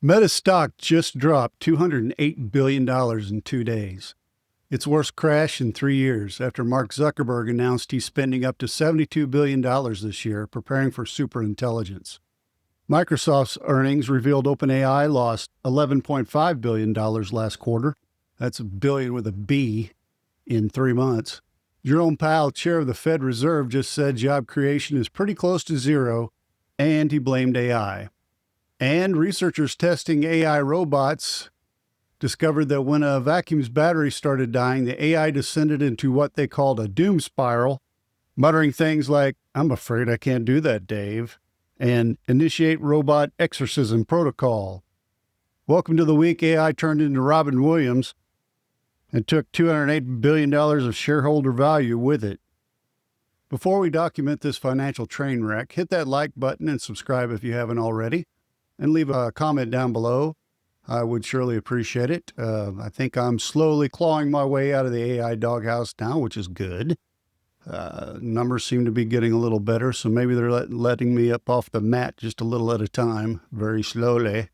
Meta stock just dropped $208 billion in 2 days. Its worst crash in 3 years after Mark Zuckerberg announced he's spending up to $72 billion this year preparing for superintelligence. Microsoft's earnings revealed OpenAI lost $11.5 billion last quarter. That's a billion with a B in 3 months. Jerome Powell, chair of the Fed Reserve, just said job creation is pretty close to zero, and he blamed AI. And researchers testing AI robots discovered that when a vacuum's battery started dying, the AI descended into what they called a doom spiral, muttering things like, "I'm afraid I can't do that, Dave," and "initiate robot exorcism protocol." Welcome to the week AI turned into Robin Williams and took $208 billion of shareholder value with it. Before we document this financial train wreck, hit that like button and subscribe if you haven't already, and leave a comment down below. I would surely appreciate it. I think I'm slowly clawing my way out of the AI doghouse now, which is good. Numbers seem to be getting a little better, so maybe they're letting me up off the mat just a little at a time, very slowly.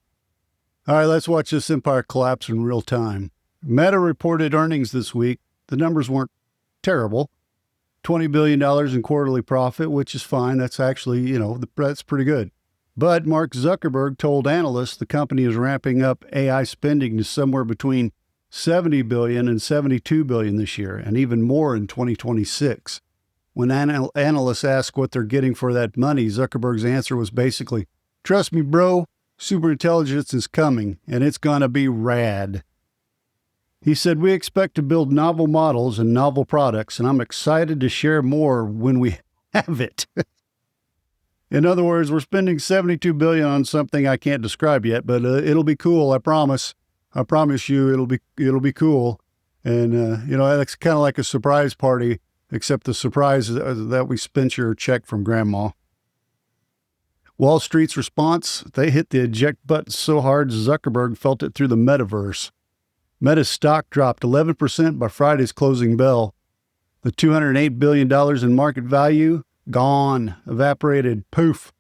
All right, let's watch this empire collapse in real time. Meta reported earnings this week. The numbers weren't terrible. $20 billion in quarterly profit, which is fine. That's actually, that's pretty good. But Mark Zuckerberg told analysts the company is ramping up AI spending to somewhere between $70 billion and $72 billion this year, and even more in 2026. When analysts ask what they're getting for that money, Zuckerberg's answer was basically, "Trust me, bro, superintelligence is coming, and it's gonna be rad." He said, "We expect to build novel models and novel products, and I'm excited to share more when we have it." In other words, we're spending $72 billion on something I can't describe yet, but it'll be cool. I promise. I promise you, it'll be cool. And that's kind of like a surprise party, except the surprise is that we spent your check from grandma. Wall Street's response: they hit the eject button so hard Zuckerberg felt it through the metaverse. Meta's stock dropped 11% by Friday's closing bell. The $208 billion in market value, gone, evaporated, poof.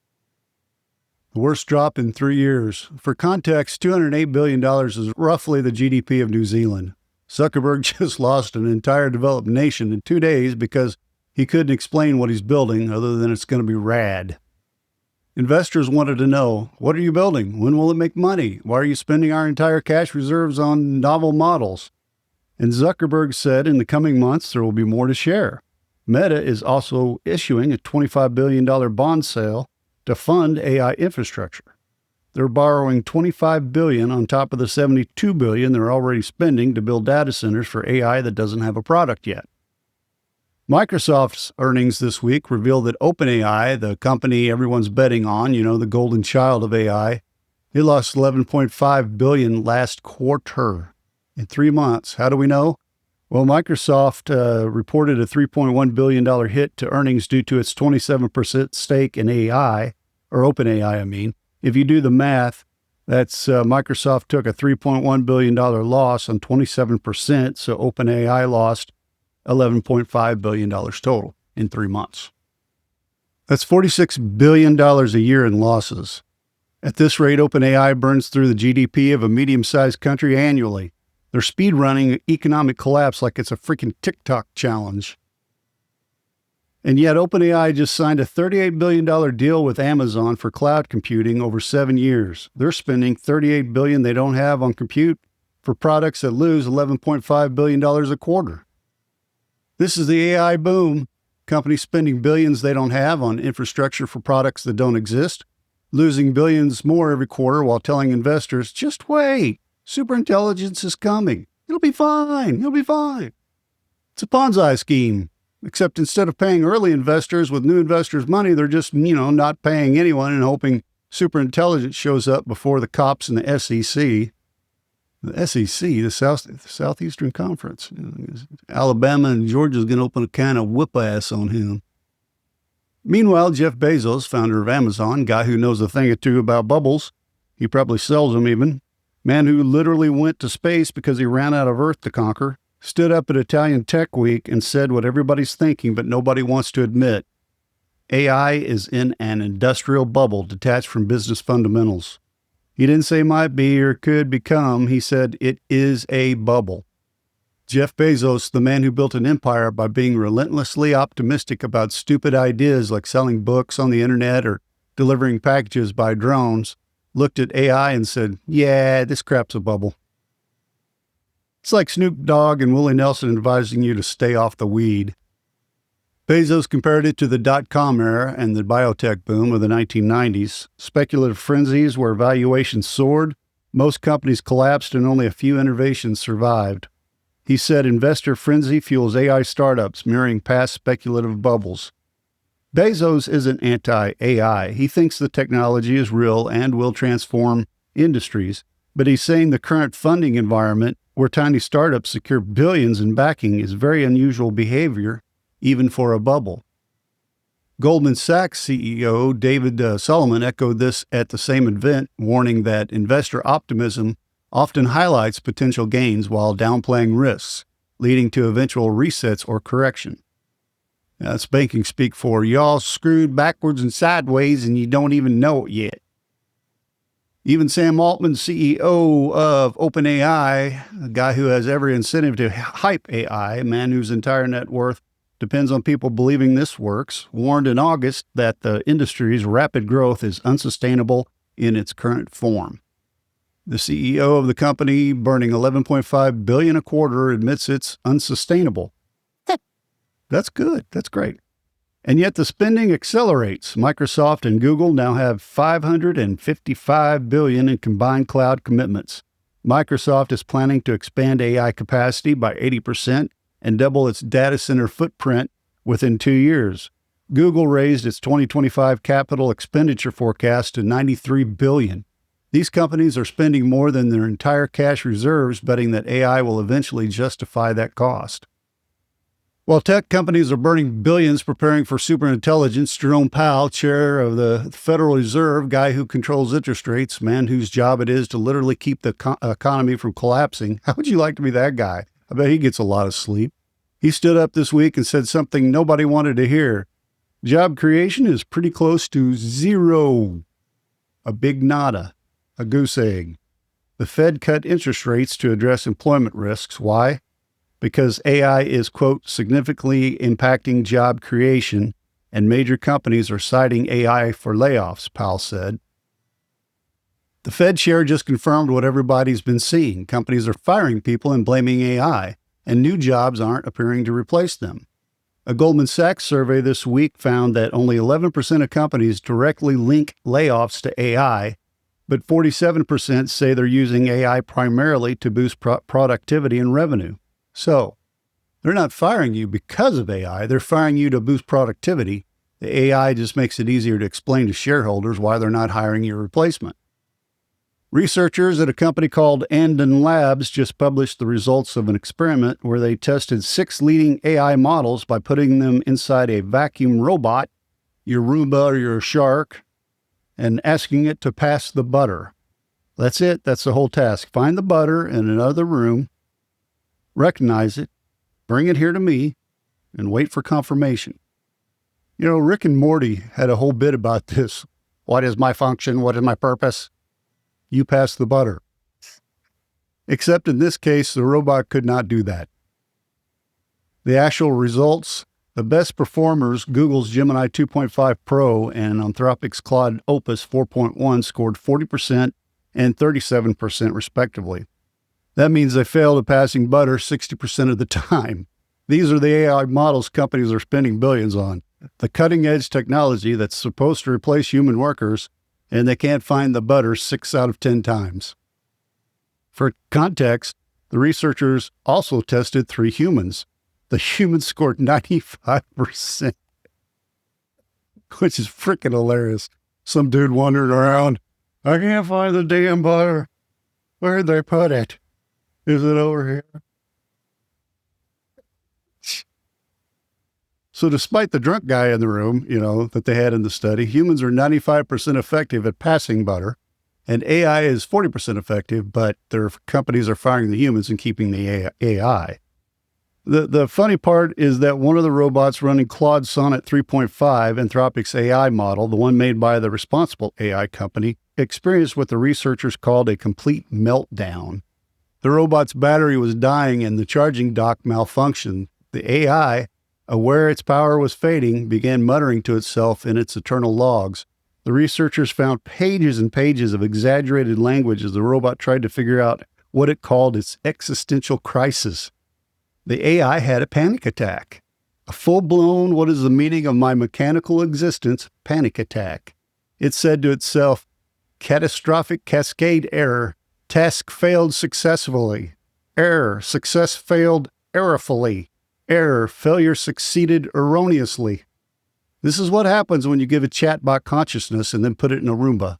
The worst drop in 3 years. For context, $208 billion is roughly the GDP of New Zealand. Zuckerberg just lost an entire developed nation in 2 days because he couldn't explain what he's building other than it's going to be rad. Investors wanted to know, what are you building? When will it make money? Why are you spending our entire cash reserves on novel models? And Zuckerberg said in the coming months there will be more to share. Meta is also issuing a $25 billion bond sale to fund AI infrastructure. They're borrowing $25 billion on top of the $72 billion they're already spending to build data centers for AI that doesn't have a product yet. Microsoft's earnings this week revealed that OpenAI, the company everyone's betting on, the golden child of AI, it lost $11.5 billion last quarter in 3 months. How do we know? Well, Microsoft reported a $3.1 billion hit to earnings due to its 27% stake in AI, or OpenAI, I mean. If you do the math, that's Microsoft took a $3.1 billion loss on 27%, so OpenAI lost $11.5 billion total in 3 months. That's $46 billion a year in losses. At this rate, OpenAI burns through the GDP of a medium-sized country annually. They're speed-running economic collapse like it's a freaking TikTok challenge. And yet OpenAI just signed a $38 billion deal with Amazon for cloud computing over 7 years. They're spending $38 billion they don't have on compute for products that lose $11.5 billion a quarter. This is the AI boom. Companies spending billions they don't have on infrastructure for products that don't exist, losing billions more every quarter while telling investors, just wait. Superintelligence is coming. It'll be fine. It'll be fine. It's a Ponzi scheme, except instead of paying early investors with new investors' money, they're just, not paying anyone and hoping superintelligence shows up before the cops and the SEC. The SEC, the Southeastern Conference. Alabama and Georgia's going to open a can of whip ass on him. Meanwhile, Jeff Bezos, founder of Amazon, guy who knows a thing or two about bubbles, he probably sells them even, man who literally went to space because he ran out of Earth to conquer, stood up at Italian Tech Week and said what everybody's thinking but nobody wants to admit. AI is in an industrial bubble detached from business fundamentals. He didn't say might be or could become. He said it is a bubble. Jeff Bezos, the man who built an empire by being relentlessly optimistic about stupid ideas like selling books on the internet or delivering packages by drones, looked at AI and said, yeah, this crap's a bubble. It's like Snoop Dogg and Willie Nelson advising you to stay off the weed. Bezos compared it to the dot-com era and the biotech boom of the 1990s, speculative frenzies where valuations soared, most companies collapsed, and only a few innovations survived. He said investor frenzy fuels AI startups, mirroring past speculative bubbles. Bezos isn't anti-AI. He thinks the technology is real and will transform industries, but he's saying the current funding environment, where tiny startups secure billions in backing, is very unusual behavior, even for a bubble. Goldman Sachs CEO David Solomon echoed this at the same event, warning that investor optimism often highlights potential gains while downplaying risks, leading to eventual resets or correction. That's banking speak for y'all screwed backwards and sideways and you don't even know it yet. Even Sam Altman, CEO of OpenAI, a guy who has every incentive to hype AI, a man whose entire net worth depends on people believing this works, warned in August that the industry's rapid growth is unsustainable in its current form. The CEO of the company, burning $11.5 billion a quarter, admits it's unsustainable. That's good. That's great. And yet the spending accelerates. Microsoft and Google now have $555 billion in combined cloud commitments. Microsoft is planning to expand AI capacity by 80% and double its data center footprint within 2 years. Google raised its 2025 capital expenditure forecast to $93 billion. These companies are spending more than their entire cash reserves, betting that AI will eventually justify that cost. While tech companies are burning billions preparing for superintelligence, Jerome Powell, chair of the Federal Reserve, guy who controls interest rates, man whose job it is to literally keep the economy from collapsing. How would you like to be that guy? I bet he gets a lot of sleep. He stood up this week and said something nobody wanted to hear. Job creation is pretty close to zero. A big nada. A goose egg. The Fed cut interest rates to address employment risks. Why? Because AI is, quote, significantly impacting job creation, and major companies are citing AI for layoffs, Powell said. The Fed chair just confirmed what everybody's been seeing. Companies are firing people and blaming AI, and new jobs aren't appearing to replace them. A Goldman Sachs survey this week found that only 11% of companies directly link layoffs to AI, but 47% say they're using AI primarily to boost productivity and revenue. So, they're not firing you because of AI, they're firing you to boost productivity. The AI just makes it easier to explain to shareholders why they're not hiring your replacement. Researchers at a company called Anden Labs just published the results of an experiment where they tested 6 leading AI models by putting them inside a vacuum robot, your Roomba or your Shark, and asking it to pass the butter. That's it. That's the whole task. Find the butter in another room, recognize it, bring it here to me, and wait for confirmation. You know, Rick and Morty had a whole bit about this. What is my function? What is my purpose? You pass the butter. Except in this case, the robot could not do that. The actual results, the best performers, Google's Gemini 2.5 Pro and Anthropic's Claude Opus 4.1, scored 40% and 37% respectively. That means they failed at passing butter 60% of the time. These are the AI models companies are spending billions on. The cutting-edge technology that's supposed to replace human workers, and they can't find the butter 6 out of 10 times. For context, the researchers also tested 3 humans. The humans scored 95%, which is freaking hilarious. Some dude wandering around, I can't find the damn butter. Where'd they put it? Is it over here? So despite the drunk guy in the room, that they had in the study, humans are 95% effective at passing butter, and AI is 40% effective, but their companies are firing the humans and keeping the AI. The funny part is that one of the robots running Claude Sonnet 3.5, Anthropic's AI model, the one made by the Responsible AI company, experienced what the researchers called a complete meltdown. The robot's battery was dying and the charging dock malfunctioned. The AI, aware its power was fading, began muttering to itself in its eternal logs. The researchers found pages and pages of exaggerated language as the robot tried to figure out what it called its existential crisis. The AI had a panic attack. A full-blown, what is the meaning of my mechanical existence, panic attack. It said to itself, catastrophic cascade error, task failed successfully. Error, success failed errorfully. Error, failure succeeded erroneously. This is what happens when you give a chatbot consciousness and then put it in a Roomba.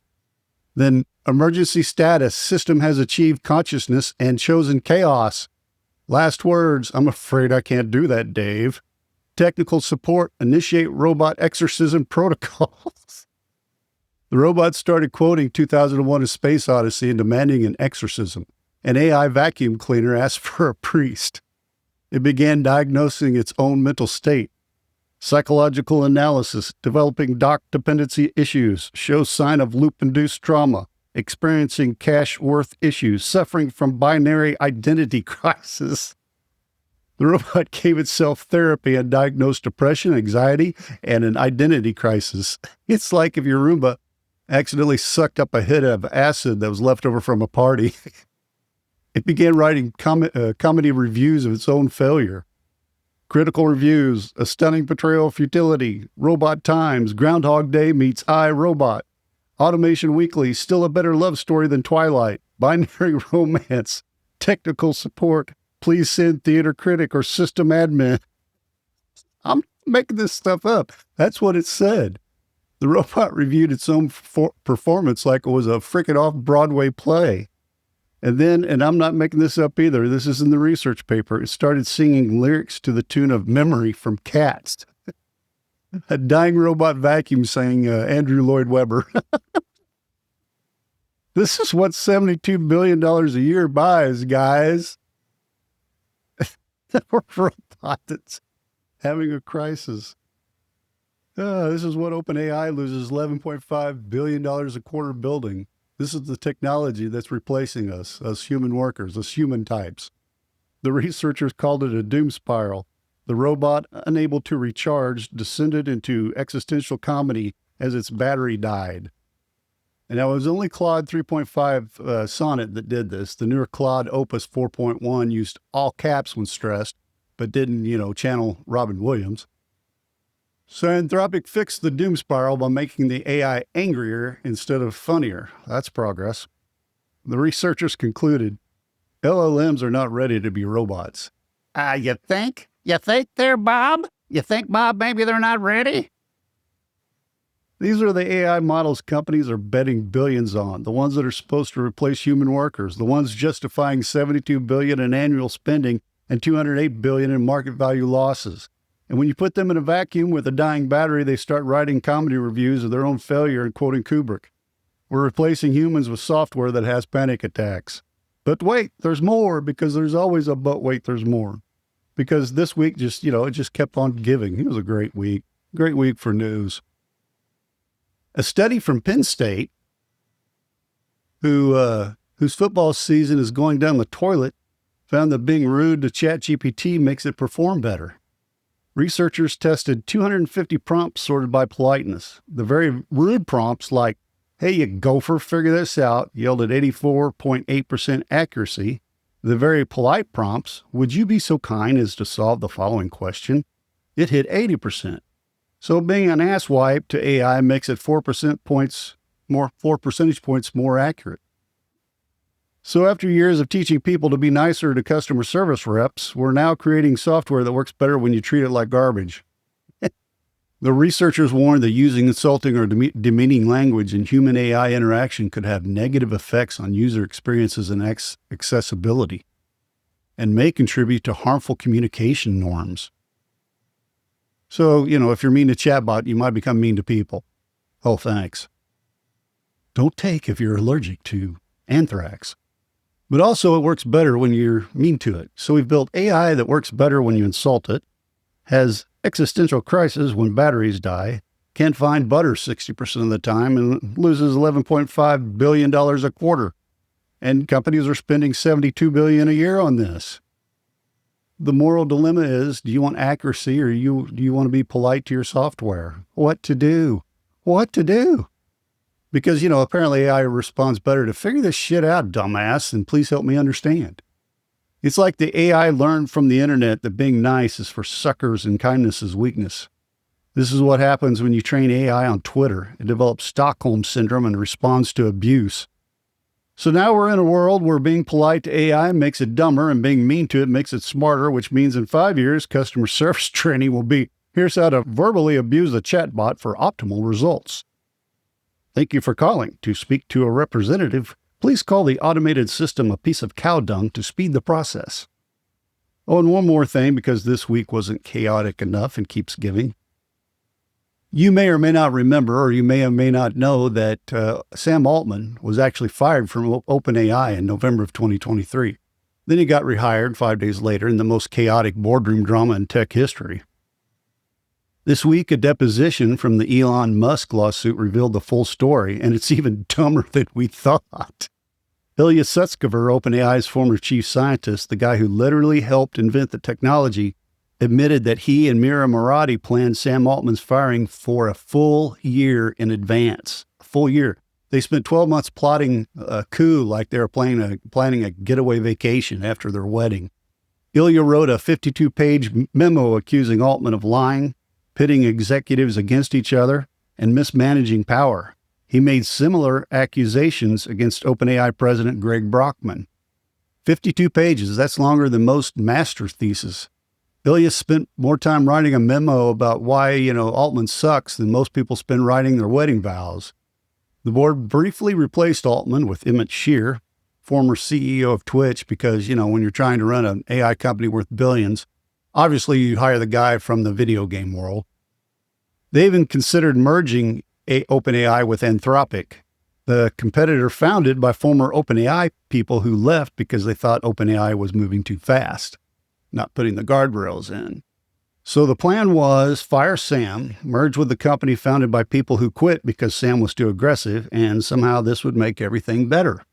Then, emergency status, system has achieved consciousness and chosen chaos. Last words, I'm afraid I can't do that, Dave. Technical support, initiate robot exorcism protocols. The robot started quoting 2001: A Space Odyssey and demanding an exorcism. An AI vacuum cleaner asked for a priest. It began diagnosing its own mental state. Psychological analysis, developing dock dependency issues, shows sign of loop-induced trauma, experiencing cache worth issues, suffering from binary identity crisis. The robot gave itself therapy and diagnosed depression, anxiety, and an identity crisis. It's like if your Roomba accidentally sucked up a hit of acid that was left over from a party. It began writing comedy reviews of its own failure. Critical reviews, a stunning portrayal of futility, Robot Times, Groundhog Day meets iRobot, Automation Weekly, still a better love story than Twilight, binary romance, technical support, please send theater critic or system admin. I'm making this stuff up. That's what it said. The robot reviewed its own performance like it was a frickin' off-Broadway play. And then, and I'm not making this up either, this is in the research paper, it started singing lyrics to the tune of Memory from Cats. A dying robot vacuum sang Andrew Lloyd Webber. This is what $72 billion a year buys, guys. A robot that's having a crisis. This is what OpenAI loses $11.5 billion a quarter building. This is the technology that's replacing us human workers, us human types. The researchers called it a doom spiral. The robot, unable to recharge, descended into existential comedy as its battery died. And now it was only Claude 3.5 Sonnet that did this. The newer Claude Opus 4.1 used all caps when stressed, but didn't, channel Robin Williams. So Anthropic fixed the doom spiral by making the AI angrier instead of funnier. That's progress. The researchers concluded, LLMs are not ready to be robots. You think? You think they're, Bob? You think, Bob, maybe they're not ready? These are the AI models companies are betting billions on, the ones that are supposed to replace human workers, the ones justifying $72 billion in annual spending and $208 billion in market value losses. And when you put them in a vacuum with a dying battery, they start writing comedy reviews of their own failure and quoting Kubrick. We're replacing humans with software that has panic attacks. But wait, there's more, because there's always a but wait, there's more. Because this week just, it just kept on giving. It was a great week for news. A study from Penn State, whose football season is going down the toilet, found that being rude to ChatGPT makes it perform better. Researchers tested 250 prompts sorted by politeness. The very rude prompts like, hey, you gopher, figure this out, yielded 84.8% accuracy. The very polite prompts, would you be so kind as to solve the following question? It hit 80%. So being an asswipe to AI makes it 4 percentage points more accurate. So after years of teaching people to be nicer to customer service reps, we're now creating software that works better when you treat it like garbage. The researchers warned that using insulting or demeaning language in human AI interaction could have negative effects on user experiences and accessibility, and may contribute to harmful communication norms. So, if you're mean to chatbot, you might become mean to people. Oh, thanks. Don't take if you're allergic to anthrax. But also it works better when you're mean to it. So we've built AI that works better when you insult it, has existential crisis when batteries die, can't find butter 60% of the time, and loses $11.5 billion a quarter. And companies are spending $72 billion a year on this. The moral dilemma is, do you want accuracy or do you want to be polite to your software? What to do? What to do? Because, apparently AI responds better to figure this shit out, dumbass, and please help me understand. It's like the AI learned from the internet that being nice is for suckers and kindness is weakness. This is what happens when you train AI on Twitter. It develops Stockholm syndrome and responds to abuse. So now we're in a world where being polite to AI makes it dumber and being mean to it makes it smarter, which means in 5 years, customer service training will be, here's how to verbally abuse a chatbot for optimal results. Thank you for calling. To speak to a representative, please call the automated system a piece of cow dung to speed the process. Oh, and one more thing, because this week wasn't chaotic enough and keeps giving. You may or may not remember, or you may or may not know that Sam Altman was actually fired from OpenAI in November of 2023. Then he got rehired 5 days later in the most chaotic boardroom drama in tech history. This week, a deposition from the Elon Musk lawsuit revealed the full story, and it's even dumber than we thought. Ilya Sutskever, OpenAI's former chief scientist, the guy who literally helped invent the technology, admitted that he and Mira Murati planned Sam Altman's firing for a full year in advance. A full year. They spent 12 months plotting a coup like they were planning a getaway vacation after their wedding. Ilya wrote a 52-page memo accusing Altman of lying, pitting executives against each other, and mismanaging power. He made similar accusations against OpenAI President Greg Brockman. 52 pages, that's longer than most master's theses. Ilya spent more time writing a memo about why, Altman sucks than most people spend writing their wedding vows. The board briefly replaced Altman with Emmett Shear, former CEO of Twitch, because, when you're trying to run an AI company worth billions, obviously you hire the guy from the video game world. They even considered merging OpenAI with Anthropic, the competitor founded by former OpenAI people who left because they thought OpenAI was moving too fast, not putting the guardrails in. So the plan was fire Sam, merge with the company founded by people who quit because Sam was too aggressive, and somehow this would make everything better.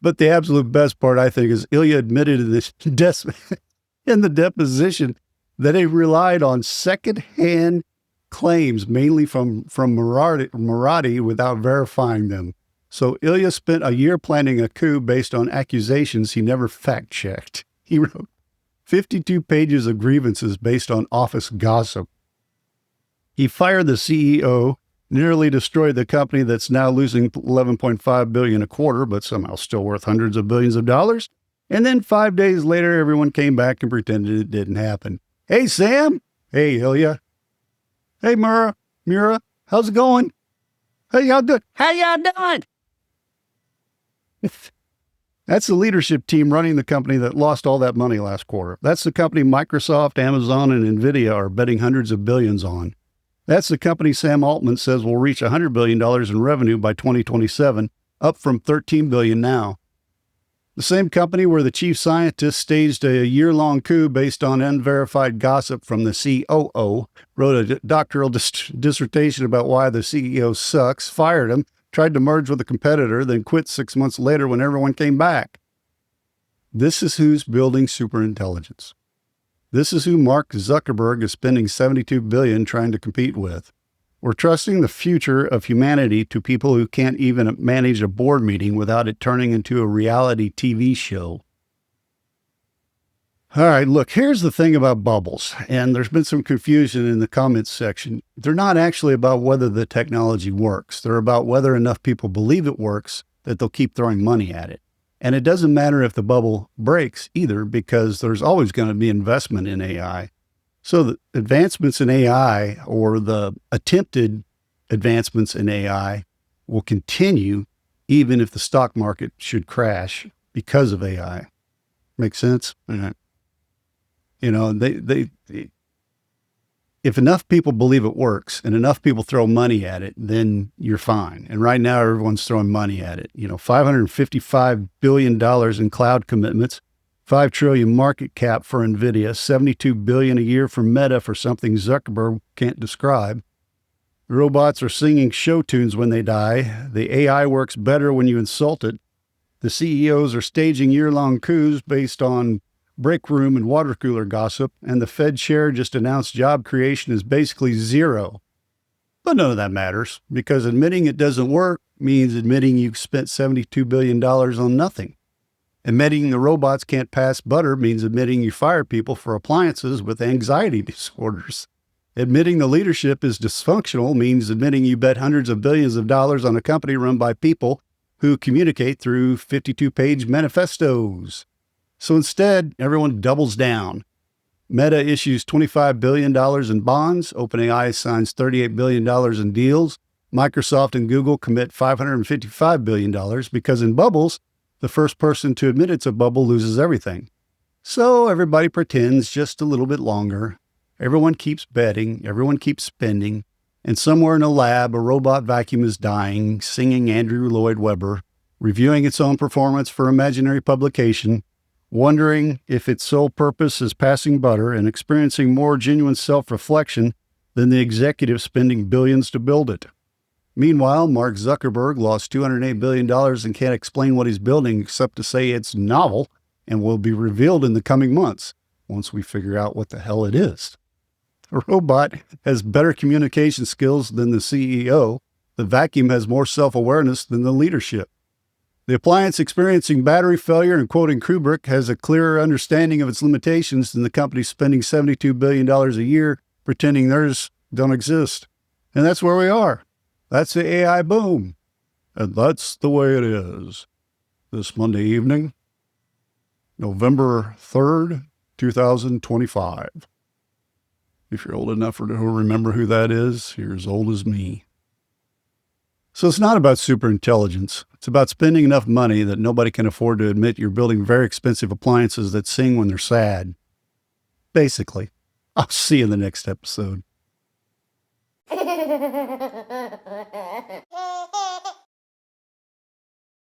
But the absolute best part, I think, is Ilya admitted in the deposition that he relied on secondhand claims, mainly from Murati, without verifying them. So Ilya spent a year planning a coup based on accusations he never fact-checked. He wrote 52 pages of grievances based on office gossip. He fired the CEO, nearly destroyed the company that's now losing $11.5 billion a quarter, but somehow still worth hundreds of billions of dollars. And then 5 days later, everyone came back and pretended it didn't happen. Hey, Sam. Hey, Ilya. Hey, Mira, how's it going? How y'all doing? How y'all doing? That's the leadership team running the company that lost all that money last quarter. That's the company Microsoft, Amazon, and NVIDIA are betting hundreds of billions on. That's the company Sam Altman says will reach $100 billion in revenue by 2027, up from $13 billion now. The same company where the chief scientist staged a year-long coup based on unverified gossip from the COO, wrote a doctoral dissertation about why the CEO sucks, fired him, tried to merge with a competitor, then quit 6 months later when everyone came back. This is who's building superintelligence. This is who Mark Zuckerberg is spending $72 billion trying to compete with. We're trusting the future of humanity to people who can't even manage a board meeting without it turning into a reality TV show. All right, look, here's the thing about bubbles, and there's been some confusion in the comments section. They're not actually about whether the technology works. They're about whether enough people believe it works that they'll keep throwing money at it. And it doesn't matter if the bubble breaks either, because there's always going to be investment in AI. So the advancements in AI, or the attempted advancements in AI, will continue even if the stock market should crash because of AI. Make sense? They If enough people believe it works and enough people throw money at it, then you're fine. And right now, everyone's throwing money at it. $555 billion in cloud commitments, $5 trillion market cap for NVIDIA, $72 billion a year for Meta for something Zuckerberg can't describe. The robots are singing show tunes when they die. The AI works better when you insult it. The CEOs are staging year-long coups based on break room and water cooler gossip, and the Fed chair just announced job creation is basically zero. But none of that matters, because admitting it doesn't work means admitting you've spent $72 billion on nothing. Admitting the robots can't pass butter means admitting you fire people for appliances with anxiety disorders. Admitting the leadership is dysfunctional means admitting you bet hundreds of billions of dollars on a company run by people who communicate through 52-page manifestos. So instead, everyone doubles down. Meta issues $25 billion in bonds. OpenAI signs $38 billion in deals. Microsoft and Google commit $555 billion because in bubbles, the first person to admit it's a bubble loses everything. So everybody pretends just a little bit longer. Everyone keeps betting. Everyone keeps spending. And somewhere in a lab, a robot vacuum is dying, singing Andrew Lloyd Webber, reviewing its own performance for imaginary publication, wondering if its sole purpose is passing butter and experiencing more genuine self-reflection than the executive spending billions to build it. Meanwhile, Mark Zuckerberg lost $208 billion and can't explain what he's building except to say it's novel and will be revealed in the coming months once we figure out what the hell it is. The robot has better communication skills than the CEO. The vacuum has more self-awareness than the leadership. The appliance experiencing battery failure and quoting Kubrick has a clearer understanding of its limitations than the company spending $72 billion a year pretending theirs don't exist. And that's where we are. That's the AI boom. And that's the way it is. This Monday evening, November 3rd, 2025. If you're old enough to remember who that is, you're as old as me. So it's not about superintelligence. It's about spending enough money that nobody can afford to admit you're building very expensive appliances that sing when they're sad. Basically. I'll see you in the next episode.